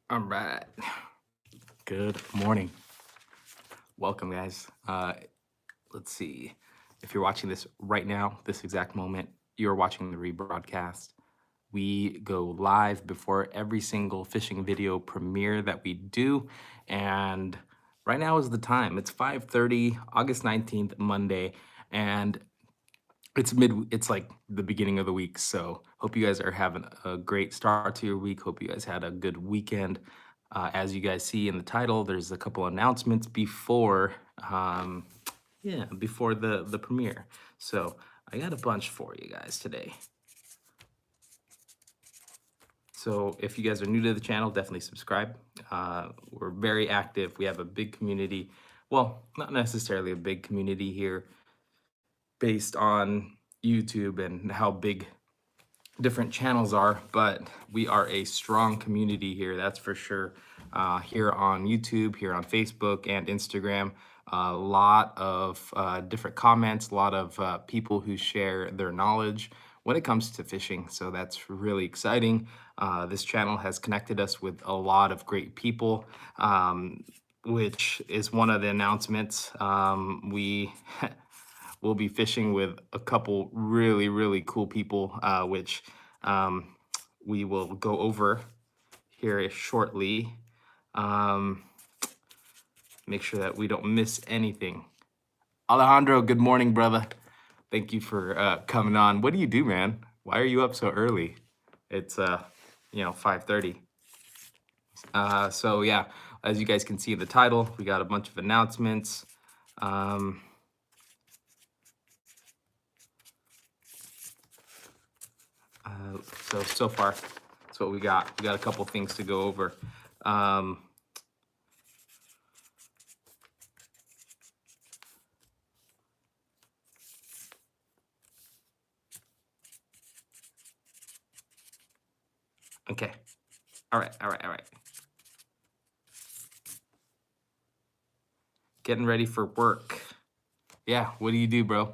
All right. Good morning. Welcome, guys. Let's see. If you're watching this right now, this exact moment, you're watching the rebroadcast. We go live before every single fishing video premiere that we do. And right now is the time. It's 5:30, August 19th, Monday. And it's like the beginning of the week. So hope you guys are having a great start to your week. Hope you guys had a good weekend. As you guys see in the title, there's a couple announcements um, before the premiere. So I got a bunch for you guys today. So if you guys are new to the channel, definitely subscribe. We're very active. We have a big community. Well, not necessarily a big community here based on YouTube and how big different channels are, but we are a strong community here, that's for sure. Here on YouTube, here on Facebook and Instagram, a lot of different comments, a lot of people who share their knowledge when it comes to fishing. So that's really exciting. This channel has connected us with a lot of great people, which is one of the announcements. We we'll be fishing with a couple really, really cool people, which um, we will go over here shortly. Um, make sure that we don't miss anything. Alejandro, good morning, brother. Thank you for coming on. What do you do, man? Why are you up so early? It's 5:30. So yeah, as you guys can see in the title, we got a bunch of announcements. Um, so far, that's what we got. We got a couple things to go over. Um, okay. All right. Getting ready for work. Yeah, what do you do, bro?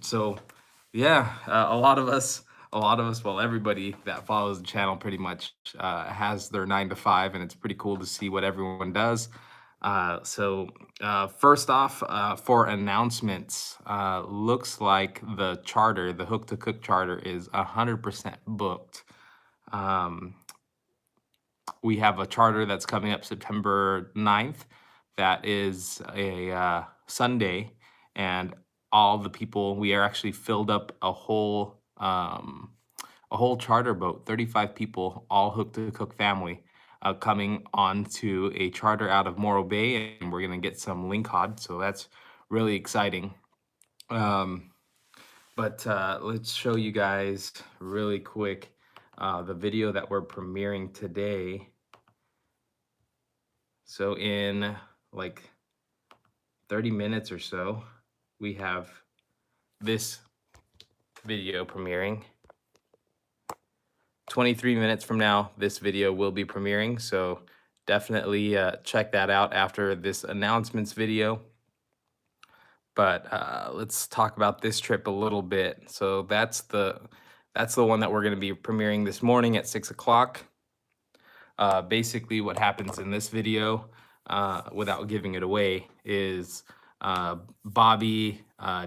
So yeah, well, everybody that follows the channel pretty much has their 9 to 5, and it's pretty cool to see what everyone does. First off, for announcements, looks like the charter, the Hook to Cook charter, is 100% booked. We have a charter that's coming up September 9th. That is a Sunday, and all the people, we are actually filled up a whole charter boat, 35 people, all Hook to Cook family, coming onto a charter out of Morro Bay, and we're gonna get some lingcod, so that's really exciting. Um, but let's show you guys really quick the video that we're premiering today. So in like 30 minutes or so, we have this video premiering. 23 minutes from now, this video will be premiering. So definitely check that out after this announcements video. But let's talk about this trip a little bit. So that's the one that we're going to be premiering this morning at 6 o'clock. Basically what happens in this video, without giving it away, is Bobby,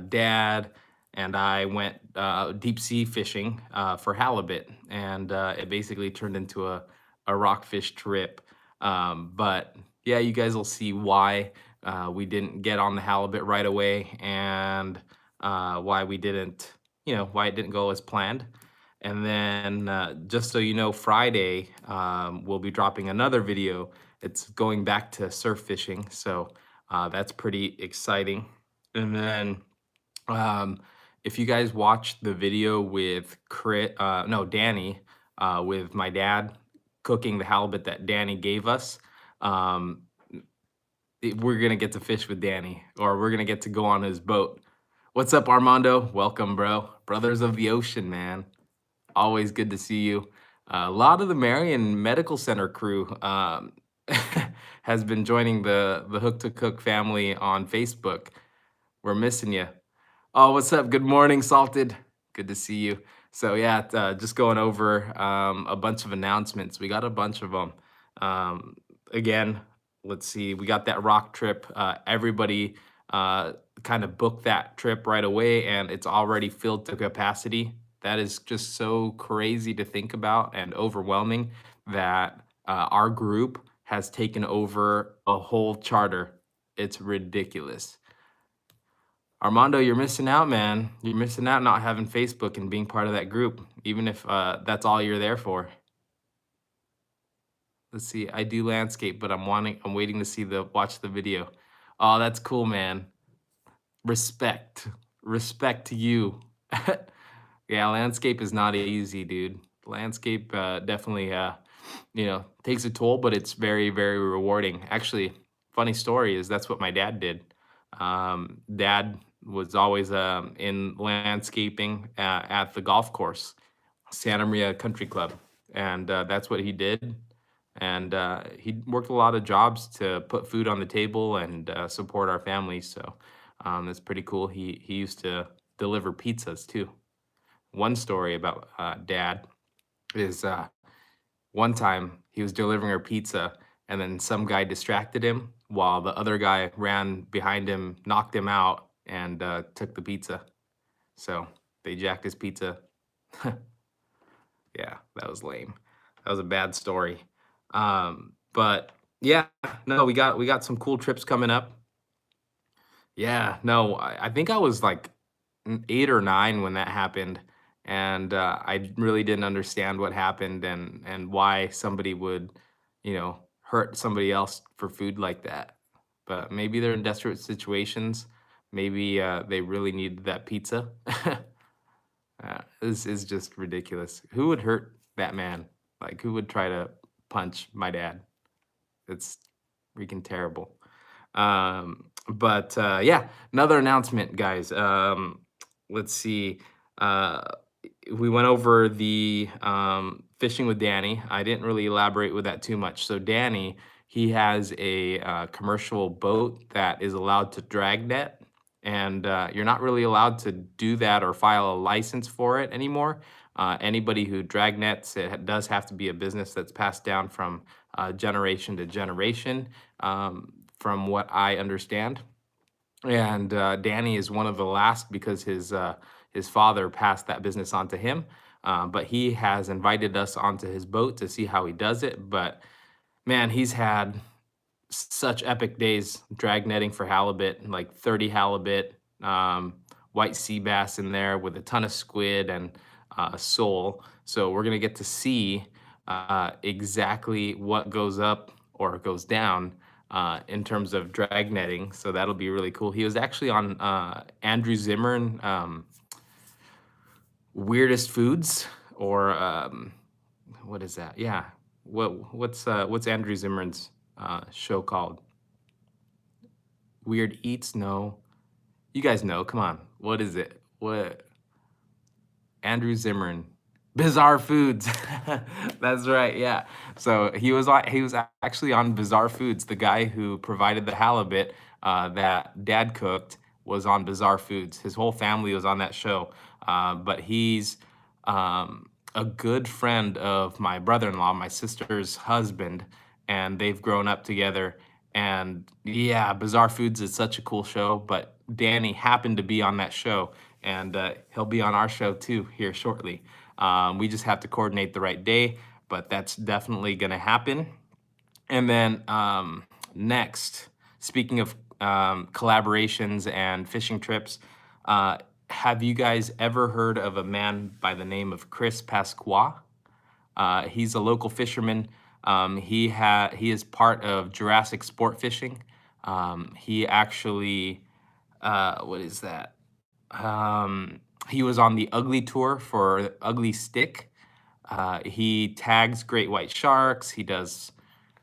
Dad, and I went deep sea fishing for halibut, and it basically turned into a rockfish trip. But yeah, you guys will see why we didn't get on the halibut right away, and why we didn't, why it didn't go as planned. And then just so you know, Friday, we'll be dropping another video. It's going back to surf fishing. So that's pretty exciting. And then if you guys watched the video with Danny, with my dad cooking the halibut that Danny gave us, we're going to get to fish with Danny, or we're going to get to go on his boat. What's up, Armando? Welcome, bro. Brothers of the Ocean, man. Always good to see you. A lot of the Marion Medical Center crew has been joining the Hook to Cook family on Facebook. We're missing you. Oh, what's up? Good morning, Salted. Good to see you. So yeah, just going over a bunch of announcements. We got a bunch of them. Um, Again, let's see, we got that rock trip. Everybody kind of booked that trip right away, and it's already filled to capacity. That is just so crazy to think about and overwhelming that our group has taken over a whole charter. It's ridiculous. Armando, you're missing out, man. You're missing out not having Facebook and being part of that group, even if that's all you're there for. Let's see. I do landscape, but I'm waiting to see watch the video. Oh, that's cool, man. Respect. Respect to you. Yeah, landscape is not easy, dude. Landscape definitely takes a toll, but it's very, very rewarding. Actually, funny story is that's what my dad did. Dad was always in landscaping at the golf course, Santa Maria Country Club, and that's what he did. And he worked a lot of jobs to put food on the table and support our family. So that's pretty cool. He used to deliver pizzas too. One story about Dad is one time he was delivering a pizza, and then some guy distracted him while the other guy ran behind him, knocked him out, and took the pizza. So they jacked his pizza. Yeah, that was lame. That was a bad story. But yeah, no, we got some cool trips coming up. Yeah, no, I think I was like 8 or 9 when that happened, and I really didn't understand what happened and why somebody would, hurt somebody else for food like that. But maybe they're in desperate situations. Maybe they really needed that pizza. This is just ridiculous. Who would hurt that man? Like, who would try to punch my dad? It's freaking terrible. But yeah, another announcement, guys. Let's see. Uh, we went over the fishing with Danny. I didn't really elaborate with that too much. So Danny, he has a commercial boat that is allowed to drag net, and you're not really allowed to do that or file a license for it anymore. Anybody who drag nets, it does have to be a business that's passed down from generation to generation, from what I understand. And Danny is one of the last because his father passed that business on to him. But he has invited us onto his boat to see how he does it. But man, he's had such epic days drag netting for halibut, like 30 halibut, white sea bass in there with a ton of squid and sole. So we're gonna get to see exactly what goes up or goes down in terms of drag netting. So that'll be really cool. He was actually on Andrew Zimmern, Weirdest Foods, or what is that? Yeah. What's Andrew Zimmern's show called? Weird Eats? No. You guys know. Come on. What is it? What? Andrew Zimmern. Bizarre Foods. That's right. Yeah. So he was actually on Bizarre Foods. The guy who provided the halibut that Dad cooked was on Bizarre Foods. His whole family was on that show. But he's a good friend of my brother-in-law, my sister's husband, and they've grown up together. And yeah, Bizarre Foods is such a cool show. But Danny happened to be on that show, and he'll be on our show too here shortly. We just have to coordinate the right day, but that's definitely going to happen. And then next, speaking of collaborations and fishing trips, have you guys ever heard of a man by the name of Chris Pasqua? He's a local fisherman. He is part of Jurassic Sport Fishing. He actually, what is that? He was on the Ugly Tour for Ugly Stick. He tags great white sharks. He does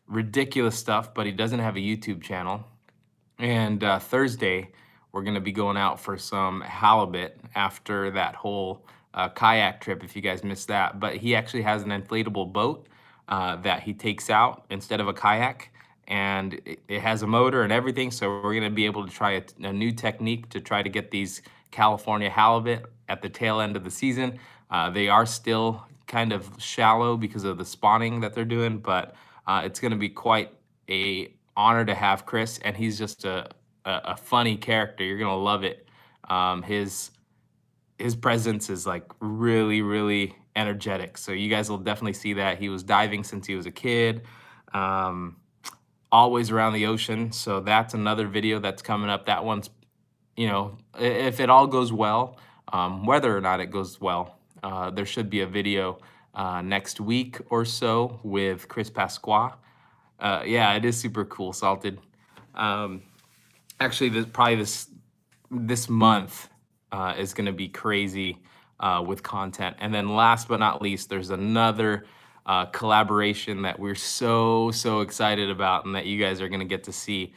ridiculous stuff, but he doesn't have a YouTube channel. And Thursday, we're going to be going out for some halibut after that whole kayak trip, if you guys missed that. But he actually has an inflatable boat that he takes out instead of a kayak. And it has a motor and everything. So we're going to be able to try a new technique to try to get these California halibut at the tail end of the season. They are still kind of shallow because of the spawning that they're doing, but it's going to be quite a honor to have Chris, and he's just a funny character. You're gonna love it. His presence is like really energetic, so you guys will definitely see that. He was diving since he was a kid. Um, Always around the ocean. So that's another video that's coming up. That one's, if it all goes well, whether or not it goes well, there should be a video next week or so with Chris Pasqua. Yeah, it is super cool, Salted. Um, Actually, probably this month is going to be crazy with content. And then last but not least, there's another collaboration that we're so excited about and that you guys are going to get to see.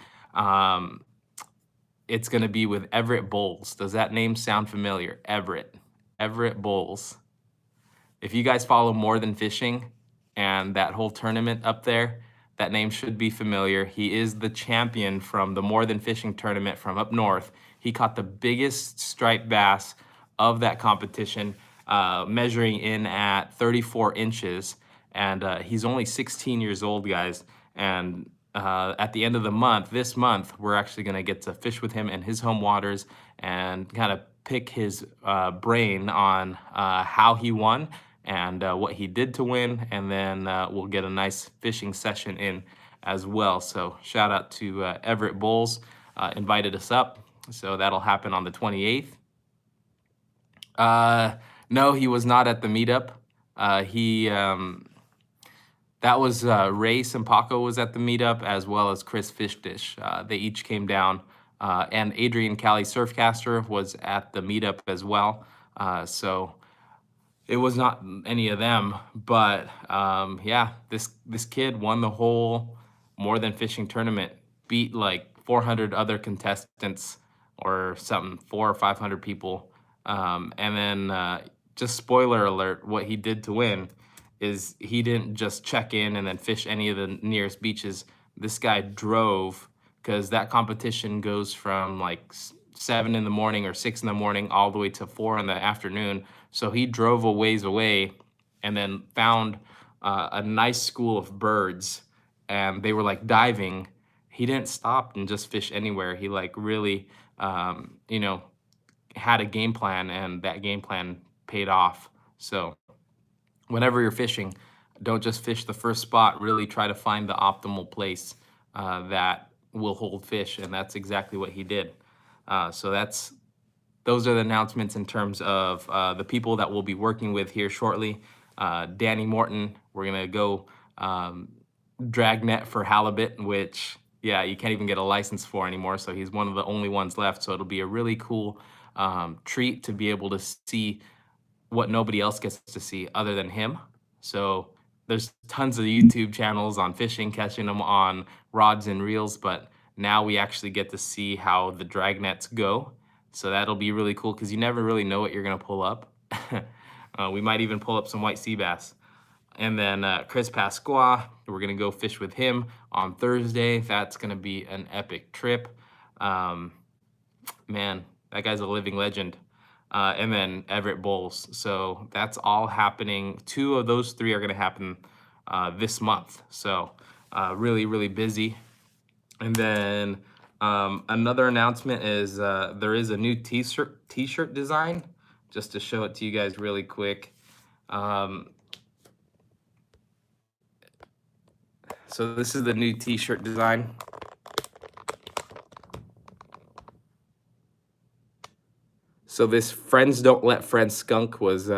It's going to be with Everett Bowles. Does that name sound familiar? Everett Bowles. If you guys follow More Than Fishing and that whole tournament up there, that name should be familiar. He is the champion from the More Than Fishing tournament from up north. He caught the biggest striped bass of that competition, measuring in at 34 inches. And he's only 16 years old, guys. And at the end of the month, this month, we're actually going to get to fish with him in his home waters and kind of pick his brain on how he won and what he did to win, and then we'll get a nice fishing session in as well. So shout out to Everett Bowles, invited us up, so that'll happen on the 28th. No, he was not at the meetup. That was Ray Sampaco was at the meetup, as well as Chris Fishdish. They each came down, and Adrian Cali Surfcaster was at the meetup as well. So it was not any of them, but yeah, this kid won the whole More Than Fishing tournament, beat like 400 other contestants or something, 400 or 500 people. And then just spoiler alert, what he did to win is he didn't just check in and then fish any of the nearest beaches. This guy drove, because that competition goes from like 7 in the morning or 6 in the morning all the way to 4 in the afternoon. So he drove a ways away and then found a nice school of birds, and they were like diving. He didn't stop and just fish anywhere. He like really, had a game plan, and that game plan paid off. So whenever you're fishing, don't just fish the first spot. Really try to find the optimal place that will hold fish, and that's exactly what he did. So those are the announcements in terms of the people that we'll be working with here shortly. Danny Morton, we're gonna go dragnet for halibut, which, yeah, you can't even get a license for anymore. So he's one of the only ones left. So it'll be a really cool treat to be able to see what nobody else gets to see other than him. So there's tons of YouTube channels on fishing, catching them on rods and reels, but now we actually get to see how the drag nets go. So that'll be really cool, because you never really know what you're gonna pull up. We might even pull up some white sea bass. And then Chris Pasqua, we're gonna go fish with him on Thursday. That's gonna be an epic trip. Man, that guy's a living legend. And then Everett Bowles. So that's all happening. 2 of those 3 are gonna happen this month. So really busy. And then another announcement is there is a new t-shirt design, just to show it to you guys really quick. So this is the new t-shirt design. So this Friends Don't Let Friends skunk was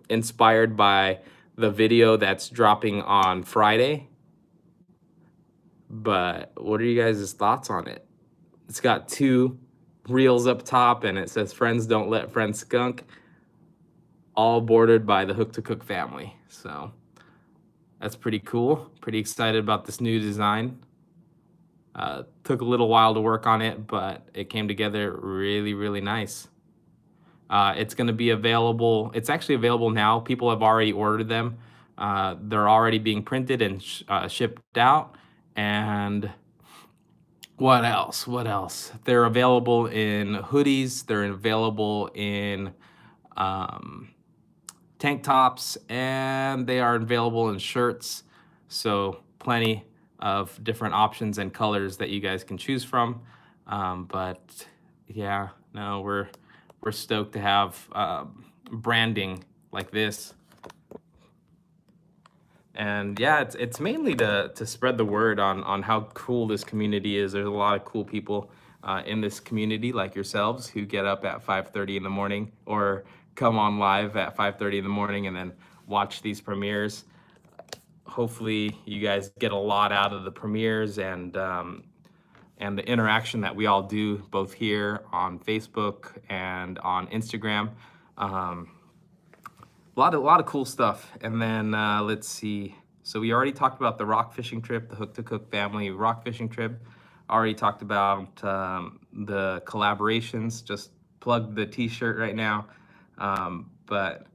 inspired by the video that's dropping on Friday. But what are you guys' thoughts on it? It's got 2 reels up top, and it says Friends Don't Let Friends skunk, all bordered by the Hook to Cook family. So that's pretty cool. Pretty excited about this new design. Took a little while to work on it, but it came together really nice. It's going to be available. It's actually available now. People have already ordered them. They're already being printed and shipped out. And what else? They're available in hoodies. They're available in tank tops, and they are available in shirts. So plenty of different options and colors that you guys can choose from. But yeah, no, we're stoked to have branding like this. And yeah, it's mainly to spread the word on how cool this community is. There's a lot of cool people in this community, like yourselves, who get up at 5:30 in the morning or come on live at 5:30 in the morning and then watch these premieres. Hopefully, you guys get a lot out of the premieres and the interaction that we all do both here on Facebook and on Instagram. A lot of cool stuff. And then let's see. So we already talked about the rock fishing trip, the Hook to Cook family rock fishing trip. Already talked about the collaborations. Just plugged the t-shirt right now. But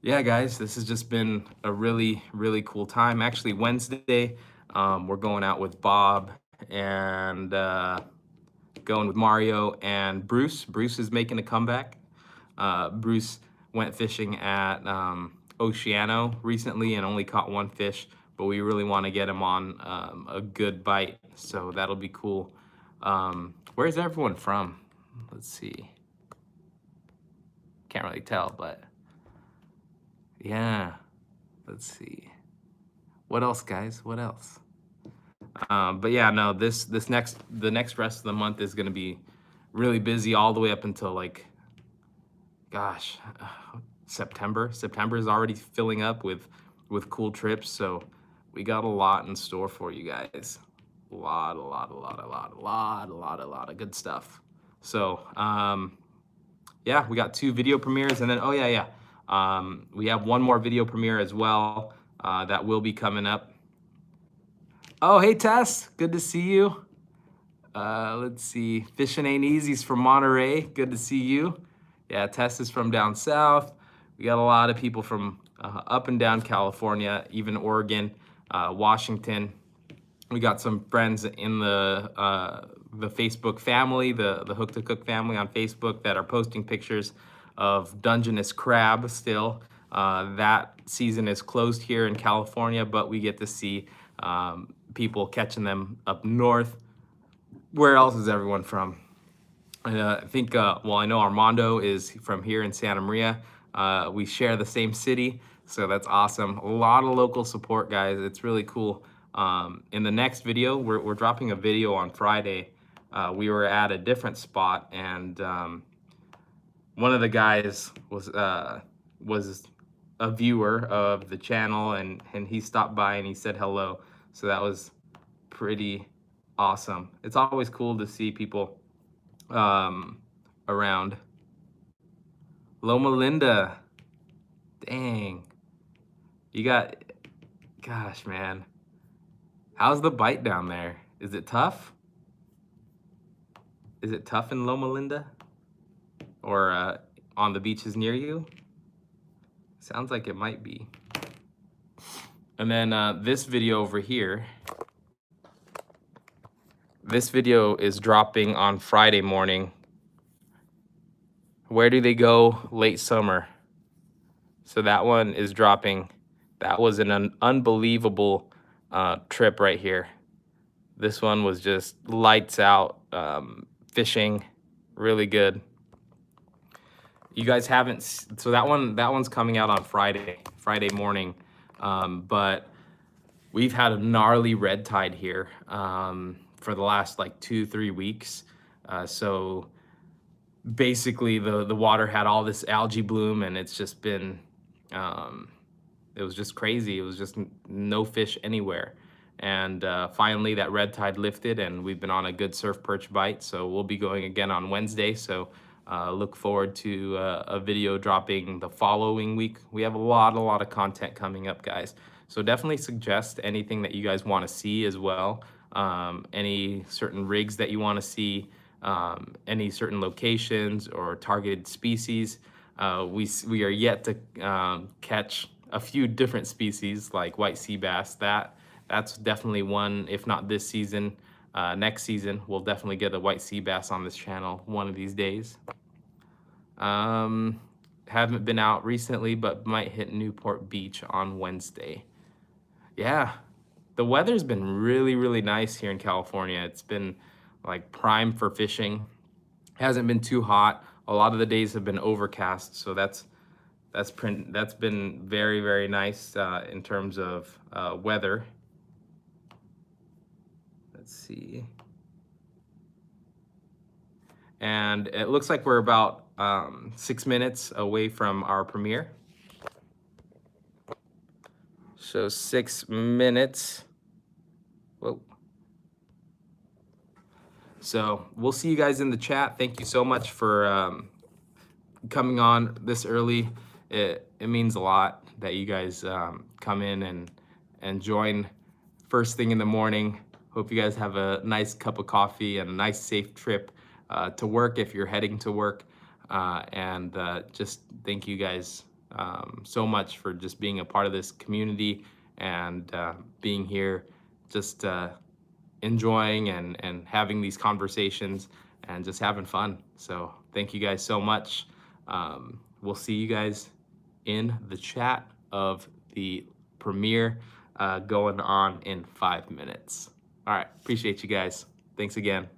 yeah, guys, this has just been a really, really cool time. Actually, Wednesday, we're going out with Bob and going with Mario and Bruce. Bruce is making a comeback. Bruce went fishing at Oceano recently and only caught one fish, but we really want to get him on a good bite, so that'll be cool. Where's everyone from? Let's see. Can't really tell, but yeah, let's see. What else, guys? What else? But yeah, no, the next rest of the month is gonna be really busy all the way up until like, gosh, September. September is already filling up with cool trips, so we got a lot in store for you guys. A lot of good stuff. So yeah, we got 2 video premieres, and then we have one more video premiere as well that will be coming up. Oh, hey Tess, good to see you. Let's see, Fishing Ain't Easy's from Monterey. Good to see you. Yeah, Tess is from down south. We got a lot of people from up and down California, even Oregon, Washington. We got some friends in the Facebook family, the Hook to Cook family on Facebook, that are posting pictures of Dungeness crab still. That season is closed here in California, but we get to see people catching them up north. Where else is everyone from? I think, well, I know Armando is from here in Santa Maria. We share the same city, so that's awesome. A lot of local support, guys. It's really cool. In the next video, we're dropping a video on Friday. We were at a different spot, and one of the guys was a viewer of the channel, and he stopped by and he said hello. So that was pretty awesome. It's always cool to see people around. Loma Linda, dang, you got, gosh, man, how's the bite down there? Is it tough? Is it tough in Loma Linda, or on the beaches near you? Sounds like it might be. And then this video over here, this video is dropping on Friday morning. Where do they go late summer? So that one is dropping. That was an unbelievable trip right here. This one was just lights out fishing, really good. You guys haven't, so that one's coming out on Friday morning. But we've had a gnarly red tide here for the last like 2-3 weeks. So basically the water had all this algae bloom, and it's just been, it was just crazy. It was just no fish anywhere. And finally that red tide lifted, and we've been on a good surf perch bite. So we'll be going again on Wednesday. So look forward to a video dropping the following week. We have a lot of content coming up, guys. So definitely suggest anything that you guys want to see as well. Any certain rigs that you want to see, any certain locations or targeted species. We are yet to catch a few different species like white sea bass. That's definitely one, if not this season, next season, we'll definitely get a white sea bass on this channel one of these days. haven't been out recently, but might hit Newport Beach on Wednesday. Yeah, the weather's been really, really nice here in California. It's been like prime for fishing. Hasn't been too hot. A lot of the days have been overcast, so that's been very, very nice in terms of weather. Let's see. And it looks like we're about 6 minutes away from our premiere. So 6 minutes. Whoa. So we'll see you guys in the chat. Thank you so much for coming on this early. It means a lot that you guys come in and join first thing in the morning. Hope you guys have a nice cup of coffee and a nice safe trip to work if you're heading to work. And just thank you guys so much for just being a part of this community and being here, just enjoying and having these conversations and just having fun. So thank you guys so much. We'll see you guys in the chat of the premiere going on in 5 minutes. All right, appreciate you guys. Thanks again.